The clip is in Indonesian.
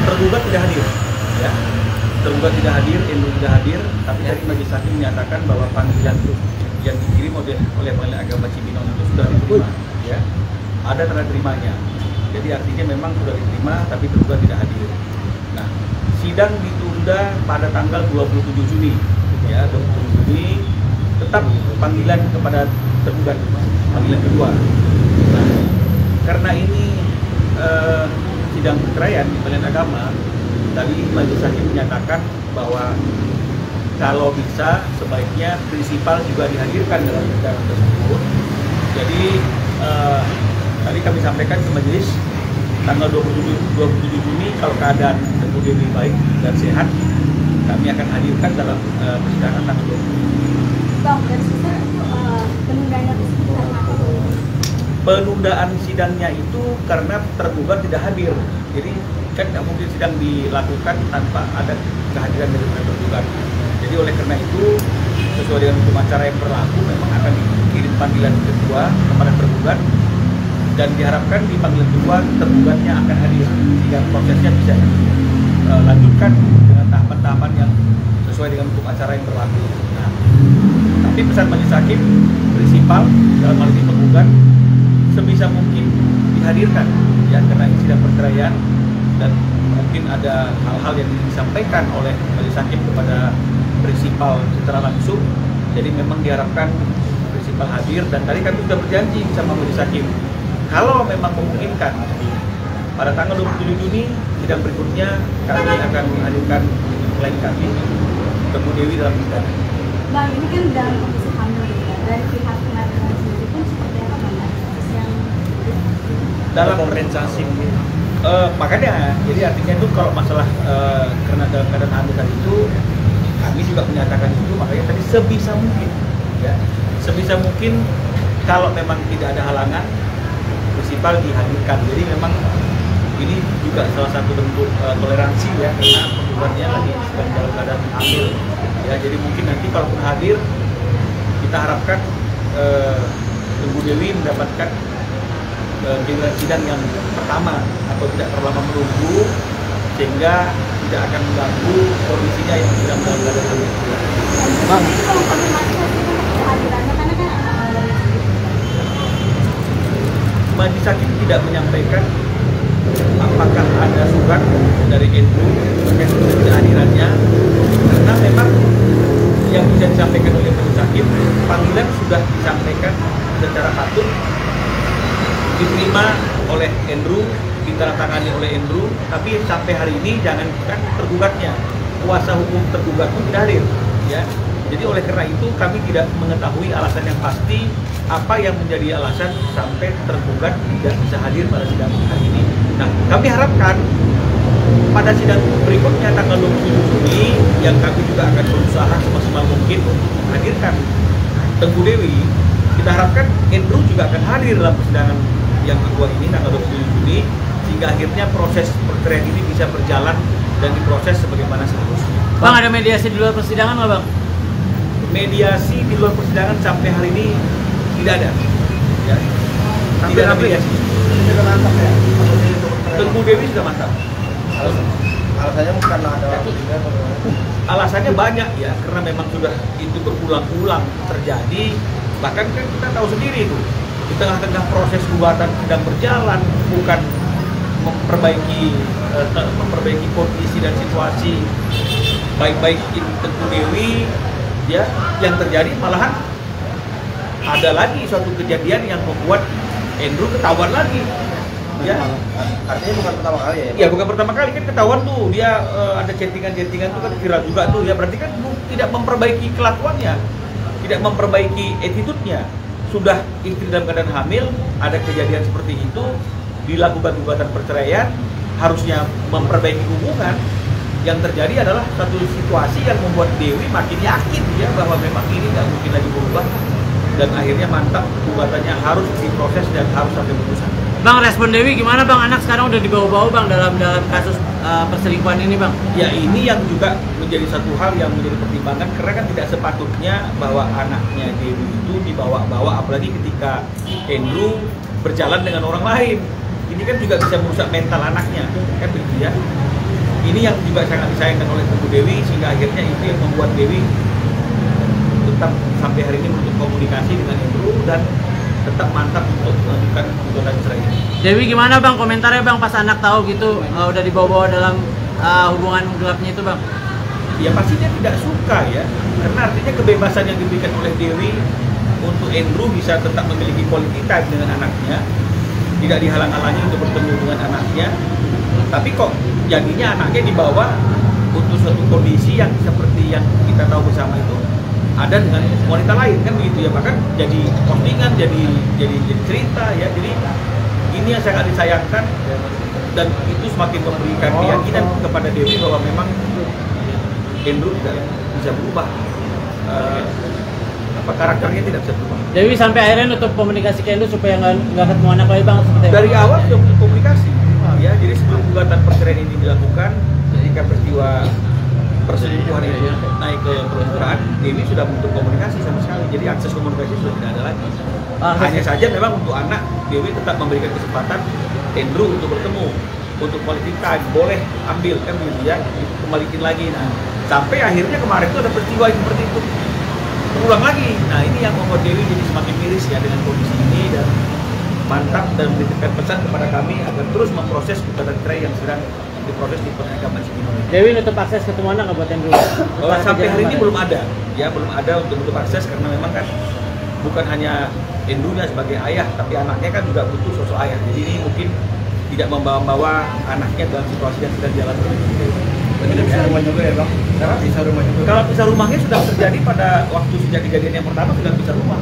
tergugat tidak hadir, ya. Tergugat tidak hadir, Endru tidak hadir, tapi tadi majelis hakim menyatakan bahwa panggilan yang dikirim oleh Pengadilan Agama Cibinong itu sudah diterima, ya. Ada tanda terimanya. Jadi artinya memang sudah diterima, tapi tergugat tidak hadir. Nah, sidang ditunda pada tanggal 27 Juni, ya, 27 Juni. Tetap panggilan kepada tergugat, panggilan kedua. Nah, karena ini sidang perceraian di Pengadilan Agama, tadi majelis hakim menyatakan bahwa kalau bisa sebaiknya prinsipal juga dihadirkan dalam sidang tersebut. Jadi tadi kami sampaikan ke majelis tanggal 27 Juni kalau keadaan Ibu Dewi baik dan sehat, kami akan hadirkan dalam persidangan tanggal 27. Bang, dari sidang itu penundaan penundaan sidangnya itu karena tergugat tidak hadir. Jadi kan tidak mungkin sidang dilakukan tanpa ada kehadiran dari tergugat. Jadi oleh karena itu sesuai dengan hukum acara yang berlaku memang akan dikirim panggilan kedua kepada tergugat dan diharapkan di panggilan kedua tergugatnya akan hadir sehingga prosesnya bisa lanjutkan dengan tahapan-tahapan yang sesuai dengan hukum acara yang berlaku. Nah, tapi pesan majelis hakim prinsipal dalam hal ini tergugat sebisa mungkin dihadirkan, ya, karena ini sidang perceraian dan mungkin ada hal-hal yang disampaikan oleh majelis hakim kepada prinsipal secara langsung. Jadi memang diharapkan prinsipal hadir dan tadi kami sudah berjanji sama majelis hakim kalau memang memungkinkan pada tanggal 27 Juni sidang berikutnya kami akan menghadirkan klien kami Ibu Dewi dalam sidang. Bang, ini kan dalam kondisi hamil dari pihak pengadilan sendiri pun seperti apa Bang? Yang dalam kompensasi makanya jadi artinya itu kalau masalah karena dalam keadaan hamil tadi itu kami juga menyatakan itu, makanya tadi sebisa mungkin, ya, sebisa mungkin kalau memang tidak ada halangan prinsipal dihadirkan. Jadi memang ini juga salah satu bentuk toleransi, ya, karena penggugatnya lagi sedang dalam keadaan hamil, ya. Jadi mungkin nanti kalaupun hadir kita harapkan Ibu Dewi mendapatkan giliran sidang yang pertama atau tidak terlalu lama menunggu sehingga tidak akan mengganggu kondisinya yang sedang dalam keadaan hamil. Bang, ini kalau konfirmasi kehadirannya karena kan majelis hakim tidak menyampaikan apakah ada surat dari Endru terkait dengan kehadirannya, karena memang yang bisa disampaikan oleh majelis hakim, panggilan sudah disampaikan secara patut, diterima oleh Endru, ditandatangani oleh Endru, tapi sampai hari ini jangankan tergugatnya, kuasa hukum tergugat pun tidak hadir, ya. Jadi oleh karena itu kami tidak mengetahui alasan yang pasti apa yang menjadi alasan sampai tergugat tidak bisa hadir pada sidang hari ini. Nah, kami harapkan pada sidang berikutnya tanggal 27 Juni yang kami juga akan berusaha semaksimal mungkin untuk menghadirkan Ibu Dewi. Kita harapkan Endru juga akan hadir dalam persidangan yang kedua ini tanggal 27 Juni sehingga akhirnya proses perceraian ini bisa berjalan dan diproses sebagaimana seharusnya. Bang, ada mediasi di luar persidangan nggak, Bang? Mediasi di luar persidangan sampai hari ini tidak ada, ya. Tidak ada mediasi. Sudah mantap ya? Ibu Dewi sudah mantap. Alasannya bukan ada Alasannya banyak, ya, karena memang sudah itu berulang-ulang terjadi. Bahkan kan kita tahu sendiri itu di tengah-tengah proses gugatan sedang berjalan, bukan memperbaiki kondisi dan situasi baik-baik Ibu Dewi, ya, yang terjadi malahan ada lagi suatu kejadian yang membuat Endru ketahuan lagi, ya. Artinya bukan pertama kali ya? Ya, bukan pertama kali kan ketahuan tuh dia ada chattingan-chattingan tuh kan viral juga tuh, ya, berarti kan tidak memperbaiki kelakuannya, tidak memperbaiki attitude-nya. Sudah istri dalam keadaan hamil, ada kejadian seperti itu, dilakukan gugatan perceraian, harusnya memperbaiki hubungan. Yang terjadi adalah satu situasi yang membuat Dewi makin yakin, ya, bahwa memang ini nggak mungkin lagi berubah, dan akhirnya mantap gugatannya harus diproses dan harus sampai putusan. Bang, respon Dewi gimana, Bang? Anak sekarang udah dibawa-bawa, Bang, dalam kasus perselingkuhan ini, Bang. Ya, ini yang juga menjadi satu hal yang menjadi pertimbangan, karena kan tidak sepatutnya bahwa anaknya Dewi itu dibawa-bawa, apalagi ketika Endru berjalan dengan orang lain. Ini kan juga bisa merusak mental anaknya, kan begitu, ya. ini yang juga sangat disayangkan oleh Ibu Dewi, sehingga akhirnya itu yang membuat Dewi tetap sampai hari ini untuk komunikasi dengan Andrew dan tetap mantap untuk mengajukan gugatan cerai ini. Dewi gimana bang komentarnya bang pas anak tahu gitu udah dibawa-bawa dalam hubungan gelapnya itu bang? Ya pastinya tidak suka ya, karena artinya kebebasan yang diberikan oleh Dewi untuk Andrew bisa tetap memiliki quality time dengan anaknya, tidak dihalang-halangi untuk bertemu dengan anaknya, tapi kok jadinya anaknya dibawa untuk suatu kondisi yang seperti yang kita tahu bersama itu ada dengan wanita lain kan begitu ya, bahkan jadi postingan, jadi cerita ya. Jadi ini yang sangat disayangkan dan itu semakin memberikan keyakinan kepada Dewi bahwa memang Andrew tidak bisa berubah, karakternya tidak bisa berubah. Dewi sampai akhirnya nutup komunikasi ke Andrew supaya nggak ketemu anak lagi bang seperti Dari awal sudah menutup komunikasi ya, jadi sebelum gugatan perceraian ini dilakukan, ketika peristiwa perselingkuhan itu naik ke permukaan, Dewi sudah menutup komunikasi sama sekali, jadi akses komunikasi sudah tidak ada lagi. Hanya saja memang untuk anak, Dewi tetap memberikan kesempatan Andrew untuk bertemu, untuk quality time, boleh ambil kan begitu ya, kembaliin lagi. Nah, sampai akhirnya kemarin itu ada peristiwa yang seperti itu berulang lagi. Nah, ini yang membuat Dewi jadi semakin miris ya dengan kondisi ini, dan mantap dan memberikan pesan kepada kami agar terus memproses gugatan cerai yang sedang diproses di Pengadilan Agama Cibinong. Dewi nutup akses ketemu anak nggak buat Andrew? Sampai hari ini belum ada, ya belum ada untuk nutup akses, karena memang kan bukan hanya Andrew-nya sebagai ayah, tapi anaknya kan juga butuh sosok ayah. Jadi ini mungkin tidak membawa anaknya dalam situasi yang sedang dialami oleh Dewi. Berarti bisa rumah juga ya bang? Bisa rumah juga. Kalau pisah rumahnya sudah terjadi pada waktu sejak kejadian yang pertama, sudah pisah rumah.